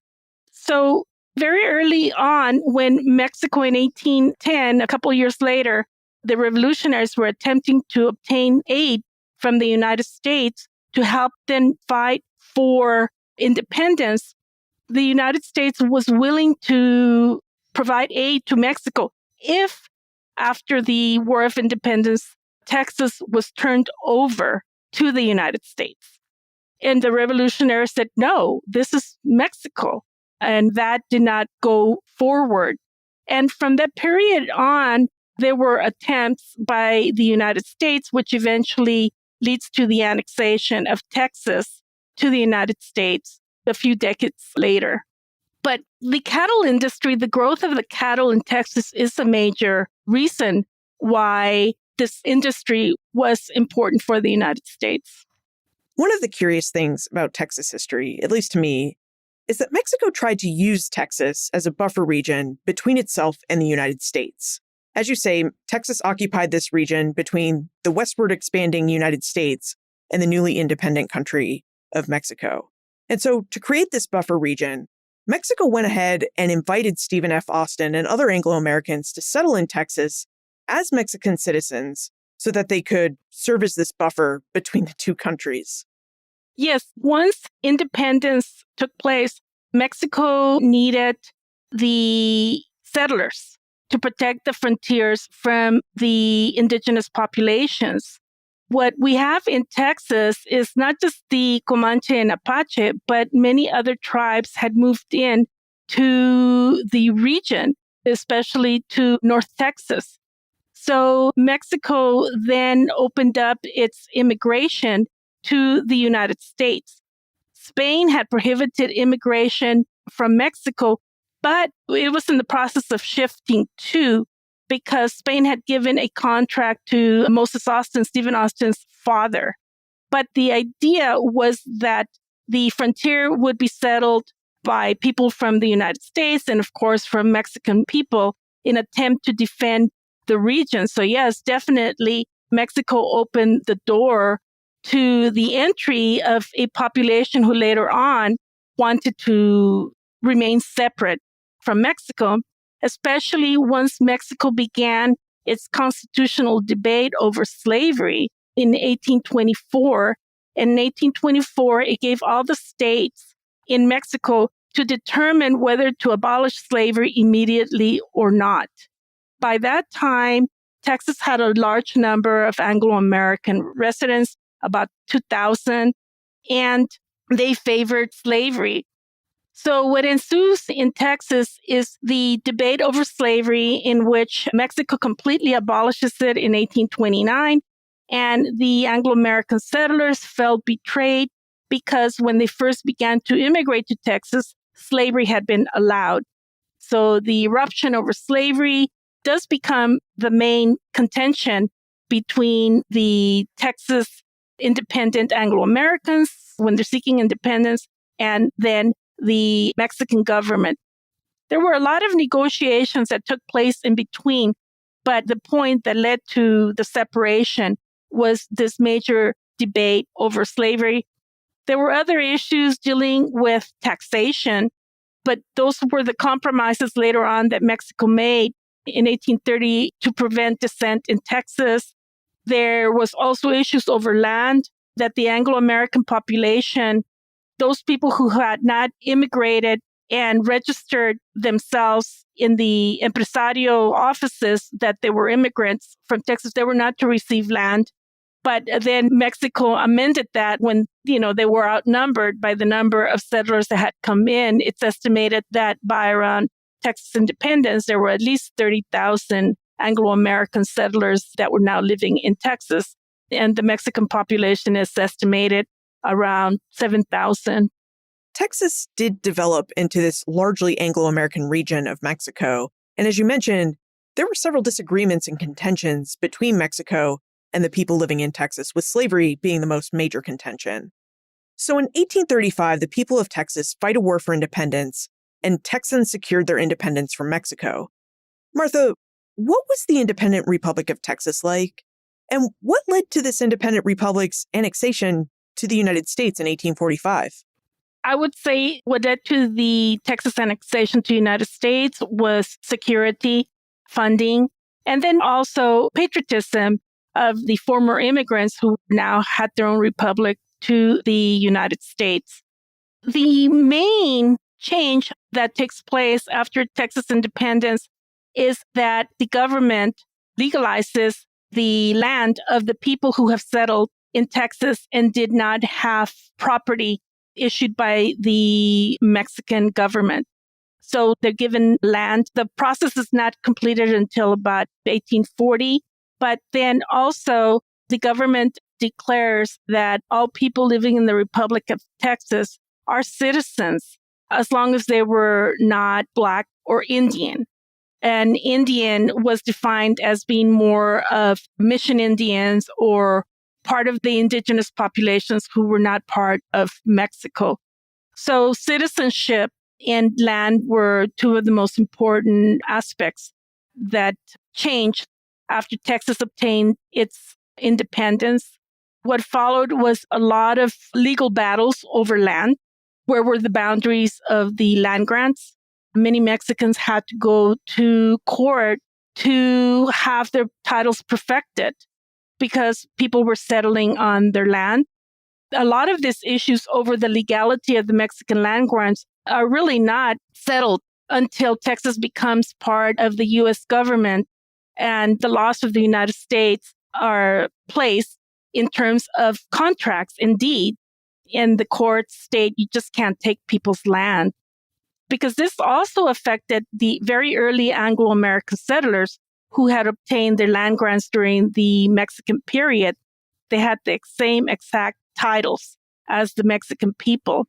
So very early on, when Mexico in 1810, a couple of years later, the revolutionaries were attempting to obtain aid from the United States to help them fight for independence, the United States was willing to provide aid to Mexico if, after the War of Independence, Texas was turned over to the United States. And the revolutionaries said, no, this is Mexico. And that did not go forward. And from that period on, there were attempts by the United States, which eventually leads to the annexation of Texas to the United States a few decades later. But the cattle industry, the growth of the cattle in Texas is a major reason why this industry was important for the United States. One of the curious things about Texas history, at least to me, is that Mexico tried to use Texas as a buffer region between itself and the United States. As you say, Texas occupied this region between the westward expanding United States and the newly independent country of Mexico. And so to create this buffer region, Mexico went ahead and invited Stephen F. Austin and other Anglo-Americans to settle in Texas as Mexican citizens so that they could serve as this buffer between the two countries. Yes, once independence took place, Mexico needed the settlers to protect the frontiers from the indigenous populations. What we have in Texas is not just the Comanche and Apache, but many other tribes had moved in to the region, especially to North Texas. So Mexico then opened up its immigration to the United States. Spain had prohibited immigration from Mexico, but it was in the process of shifting too, because Spain had given a contract to Moses Austin, Stephen Austin's father. But the idea was that the frontier would be settled by people from the United States and, of course, from Mexican people in attempt to defend the region. So yes, definitely Mexico opened the door to the entry of a population who later on wanted to remain separate from Mexico, especially once Mexico began its constitutional debate over slavery in 1824. In 1824, it gave all the states in Mexico to determine whether to abolish slavery immediately or not. By that time, Texas had a large number of Anglo-American residents, about 2,000, and they favored slavery. So what ensues in Texas is the debate over slavery, in which Mexico completely abolishes it in 1829, and the Anglo-American settlers felt betrayed because when they first began to immigrate to Texas, slavery had been allowed. So the eruption over slavery does become the main contention between the Texas independent Anglo-Americans when they're seeking independence and then the Mexican government. There were a lot of negotiations that took place in between, but the point that led to the separation was this major debate over slavery. There were other issues dealing with taxation, but those were the compromises later on that Mexico made in 1830 to prevent dissent in Texas. There was also issues over land that the Anglo-American population, those people who had not immigrated and registered themselves in the empresario offices that they were immigrants from Texas, they were not to receive land. But then Mexico amended that when, they were outnumbered by the number of settlers that had come in. It's estimated that by around Texas independence, there were at least 30,000 Anglo-American settlers that were now living in Texas. And the Mexican population is estimated around 7,000. Texas did develop into this largely Anglo-American region of Mexico. And as you mentioned, there were several disagreements and contentions between Mexico and the people living in Texas, with slavery being the most major contention. So in 1835, the people of Texas fight a war for independence, and Texans secured their independence from Mexico. Martha, what was the independent Republic of Texas like? And what led to this independent republic's annexation to the United States in 1845? I would say what led to the Texas annexation to the United States was security, funding, and then also patriotism of the former immigrants who now had their own republic to the United States. The main change that takes place after Texas independence is that the government legalizes the land of the people who have settled in Texas and did not have property issued by the Mexican government. So they're given land. The process is not completed until about 1840. But then also the government declares that all people living in the Republic of Texas are citizens as long as they were not Black or Indian. And Indian was defined as being more of mission Indians or part of the indigenous populations who were not part of Mexico. So citizenship and land were two of the most important aspects that changed after Texas obtained its independence. What followed was a lot of legal battles over land. Where were the boundaries of the land grants? Many Mexicans had to go to court to have their titles perfected because people were settling on their land. A lot of these issues over the legality of the Mexican land grants are really not settled until Texas becomes part of the U.S. government and the laws of the United States are placed in terms of contracts. Indeed, in the courts state you just can't take people's land. Because this also affected the very early Anglo-American settlers who had obtained their land grants during the Mexican period. They had the same exact titles as the Mexican people.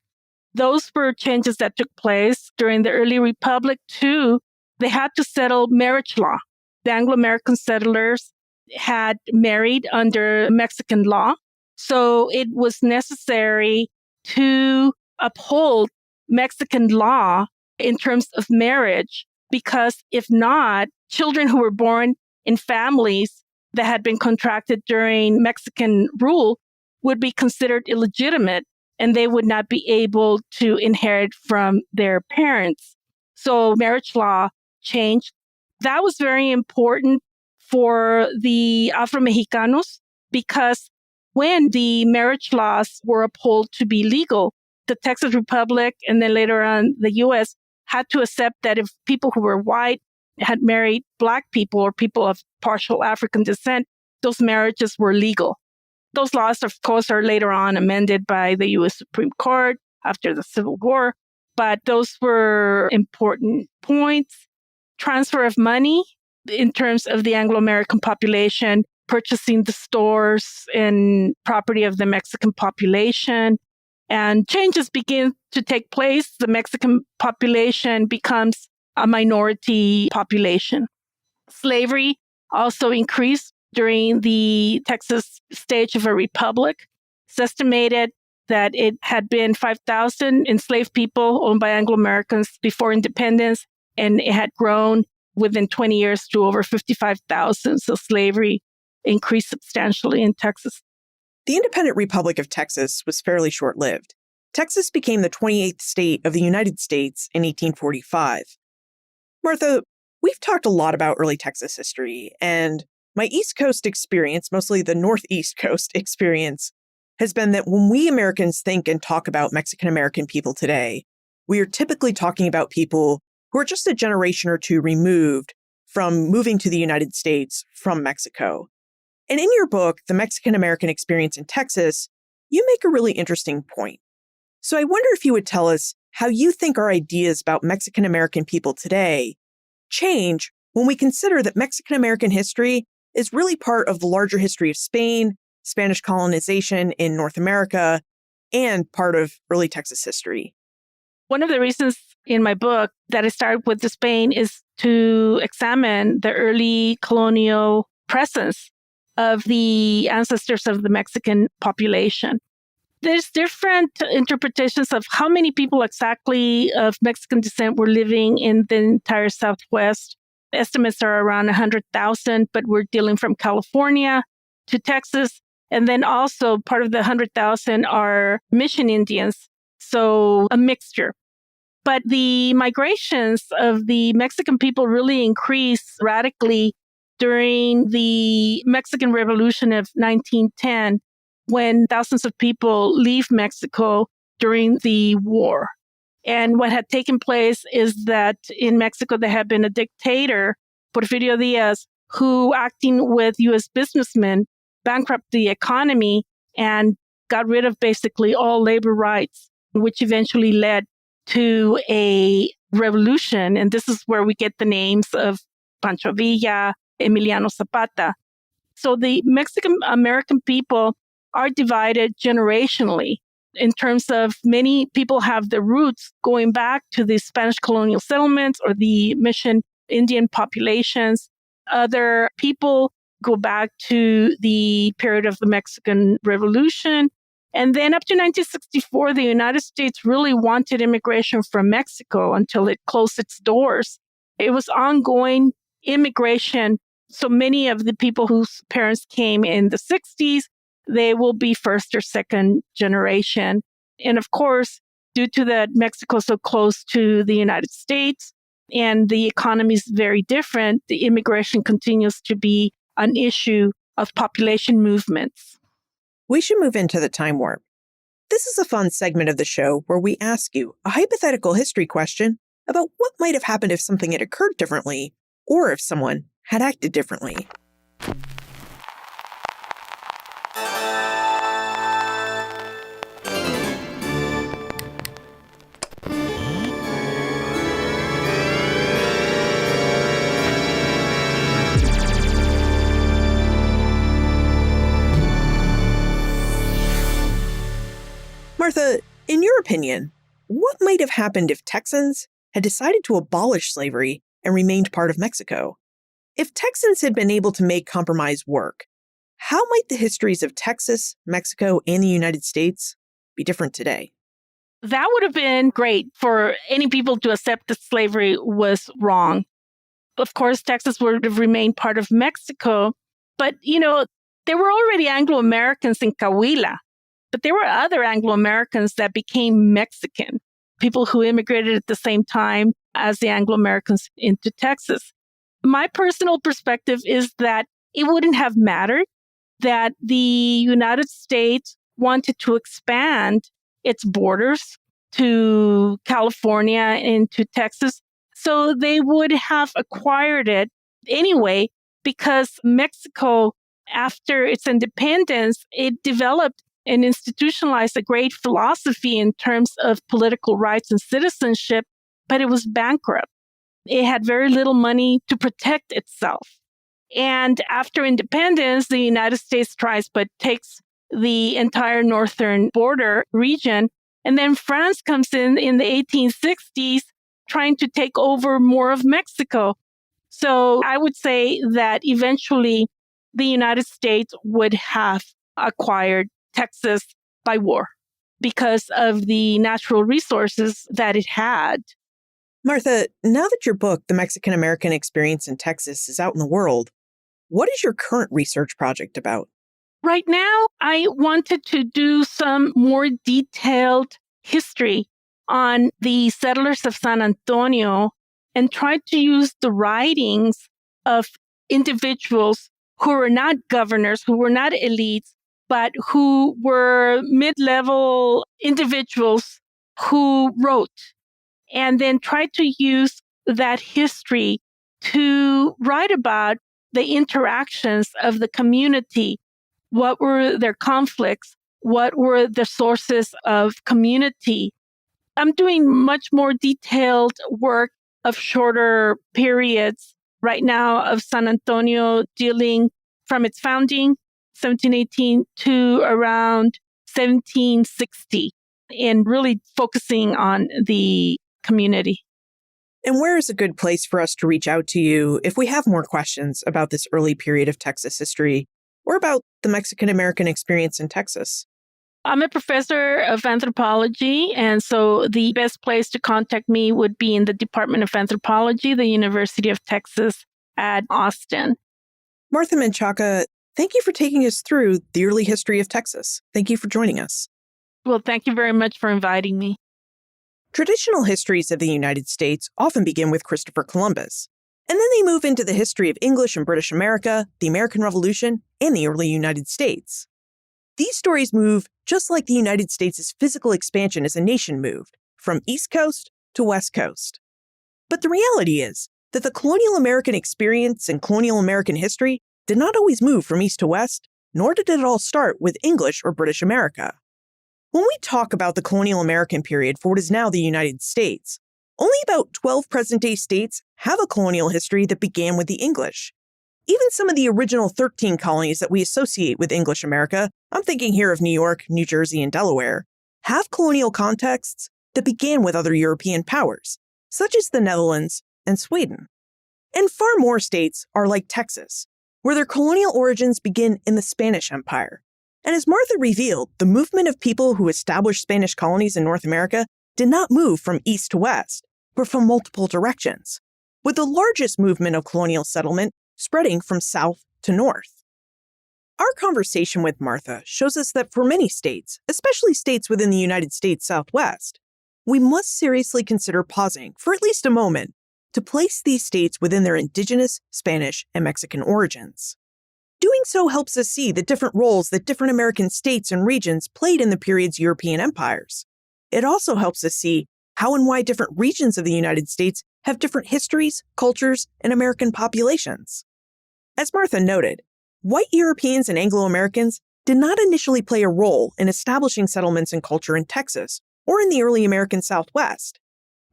Those were changes that took place during the early republic too. They had to settle marriage law. The Anglo-American settlers had married under Mexican law. So it was necessary to uphold Mexican law in terms of marriage, because if not, children who were born in families that had been contracted during Mexican rule would be considered illegitimate and they would not be able to inherit from their parents. So marriage law changed. That was very important for the Afro-Mexicanos because when the marriage laws were upheld to be legal, the Texas Republic and then later on the U.S. had to accept that if people who were white had married Black people or people of partial African descent, those marriages were legal. Those laws, of course, are later on amended by the U.S. Supreme Court after the Civil War, but those were important points. Transfer of money in terms of the Anglo-American population, purchasing the stores and property of the Mexican population, and changes begin to take place. The Mexican population becomes a minority population. Slavery also increased during the Texas stage of a republic. It's estimated that it had been 5,000 enslaved people owned by Anglo-Americans before independence, and it had grown within 20 years to over 55,000. So slavery increased substantially in Texas. The independent Republic of Texas was fairly short-lived. Texas became the 28th state of the United States in 1845. Martha, we've talked a lot about early Texas history, and my East Coast experience, mostly the Northeast Coast experience, has been that when we Americans think and talk about Mexican-American people today, we are typically talking about people who are just a generation or two removed from moving to the United States from Mexico. And in your book, The Mexican-American Experience in Texas, you make a really interesting point. So I wonder if you would tell us how you think our ideas about Mexican-American people today change when we consider that Mexican-American history is really part of the larger history of Spain, Spanish colonization in North America, and part of early Texas history. One of the reasons in my book that I started with the Spain is to examine the early colonial presence of the ancestors of the Mexican population. There's different interpretations of how many people exactly of Mexican descent were living in the entire Southwest. Estimates are around 100,000, but we're dealing from California to Texas. And then also part of the 100,000 are mission Indians, so a mixture. But the migrations of the Mexican people really increased radically during the Mexican Revolution of 1910, when thousands of people leave Mexico during the war. And what had taken place is that in Mexico, there had been a dictator, Porfirio Diaz, who, acting with U.S. businessmen, bankrupted the economy and got rid of basically all labor rights, which eventually led to a revolution. And this is where we get the names of Pancho Villa, Emiliano Zapata. So the Mexican American people are divided generationally. in terms of many people have their roots going back to the Spanish colonial settlements or the mission Indian populations. Other people go back to the period of the Mexican Revolution. And then up to 1964, the United States really wanted immigration from Mexico until it closed its doors. It was ongoing immigration. So many of the people whose parents came in the 60s, they will be first or second generation. And of course, due to that Mexico so close to the United States and the economy is very different, the immigration continues to be an issue of population movements. We should move into the time warp. This is a fun segment of the show where we ask you a hypothetical history question about what might have happened if something had occurred differently or if someone had acted differently. Martha, in your opinion, what might have happened if Texans had decided to abolish slavery and remained part of Mexico? If Texans had been able to make compromise work, how might the histories of Texas, Mexico, and the United States be different today? That would have been great for any people to accept that slavery was wrong. Of course, Texas would have remained part of Mexico, but, there were already Anglo-Americans in Coahuila. But there were other Anglo-Americans that became Mexican, people who immigrated at the same time as the Anglo-Americans into Texas. My personal perspective is that it wouldn't have mattered that the United States wanted to expand its borders to California and to Texas. So they would have acquired it anyway, because Mexico, after its independence, it developed and institutionalized a great philosophy in terms of political rights and citizenship, but it was bankrupt. It had very little money to protect itself. And after independence, the United States tries but takes the entire northern border region. And then France comes in the 1860s, trying to take over more of Mexico. So I would say that eventually the United States would have acquired Texas by war because of the natural resources that it had. Martha, now that your book, The Mexican-American Experience in Texas, is out in the world, what is your current research project about? Right now, I wanted to do some more detailed history on the settlers of San Antonio and try to use the writings of individuals who were not governors, who were not elites, but who were mid-level individuals who wrote, and then tried to use that history to write about the interactions of the community. What were their conflicts? What were the sources of community? I'm doing much more detailed work of shorter periods right now of San Antonio, dealing from its founding 1718 to around 1760, and really focusing on the community. And where is a good place for us to reach out to you if we have more questions about this early period of Texas history or about the Mexican-American experience in Texas? I'm a professor of anthropology, and so the best place to contact me would be in the Department of Anthropology, the University of Texas at Austin. Martha Menchaca, thank you for taking us through the early history of Texas. Thank you for joining us. Well, thank you very much for inviting me. Traditional histories of the United States often begin with Christopher Columbus, and then they move into the history of English and British America, the American Revolution, and the early United States. These stories move just like the United States' physical expansion as a nation moved, from East Coast to West Coast. But the reality is that the colonial American experience and colonial American history did not always move from east to west, nor did it all start with English or British America. When we talk about the colonial American period for what is now the United States, only about 12 present-day states have a colonial history that began with the English. Even some of the original 13 colonies that we associate with English America, I'm thinking here of New York, New Jersey, and Delaware, have colonial contexts that began with other European powers, such as the Netherlands and Sweden. And far more states are like Texas, where their colonial origins begin in the Spanish Empire. And as Martha revealed, the movement of people who established Spanish colonies in North America did not move from east to west, but from multiple directions, with the largest movement of colonial settlement spreading from south to north. Our conversation with Martha shows us that for many states, especially states within the United States Southwest, we must seriously consider pausing for at least a moment to place these states within their indigenous, Spanish, and Mexican origins. Doing so helps us see the different roles that different American states and regions played in the period's European empires. It also helps us see how and why different regions of the United States have different histories, cultures, and American populations. As Martha noted, white Europeans and Anglo-Americans did not initially play a role in establishing settlements and culture in Texas or in the early American Southwest.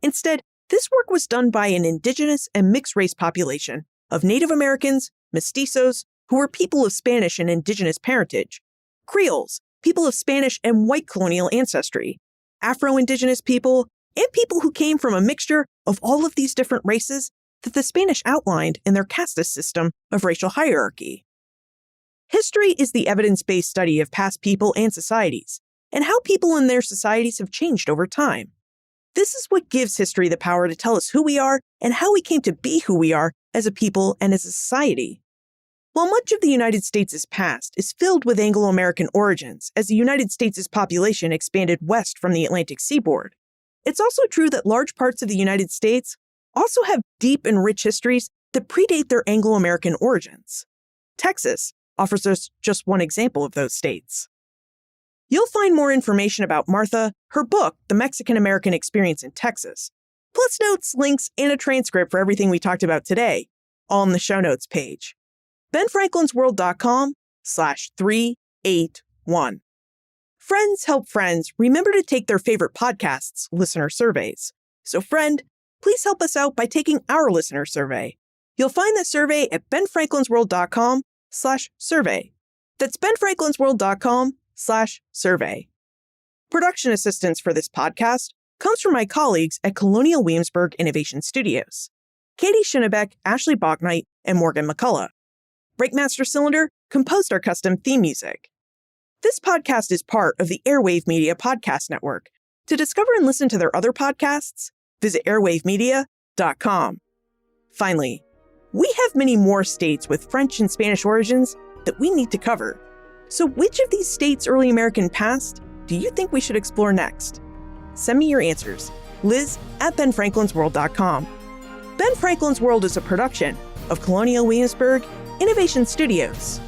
Instead, this work was done by an indigenous and mixed-race population of Native Americans, mestizos, who were people of Spanish and indigenous parentage, Creoles, people of Spanish and white colonial ancestry, Afro-Indigenous people, and people who came from a mixture of all of these different races that the Spanish outlined in their caste system of racial hierarchy. History is the evidence-based study of past people and societies, and how people in their societies have changed over time. This is what gives history the power to tell us who we are and how we came to be who we are as a people and as a society. While much of the United States' past is filled with Anglo-American origins as the United States' population expanded west from the Atlantic seaboard, it's also true that large parts of the United States also have deep and rich histories that predate their Anglo-American origins. Texas offers us just one example of those states. You'll find more information about Martha, her book, The Mexican-American Experience in Texas, plus notes, links, and a transcript for everything we talked about today, all in the show notes page. benfranklinsworld.com/381. Friends help friends remember to take their favorite podcasts' listener surveys. So friend, please help us out by taking our listener survey. You'll find the survey at benfranklinsworld.com/survey. That's benfranklinsworld.com/survey. Production assistance for this podcast comes from my colleagues at Colonial Williamsburg Innovation Studios, Katie Schinnebeck, Ashley Bachnight, and Morgan McCullough. Breakmaster Cylinder composed our custom theme music. This podcast is part of the Airwave Media Podcast Network. To discover and listen to their other podcasts, visit airwavemedia.com. Finally, we have many more states with French and Spanish origins that we need to cover. So which of these states' early American past do you think we should explore next? Send me your answers. Liz@benfranklinsworld.com. Ben Franklin's World is a production of Colonial Williamsburg Innovation Studios.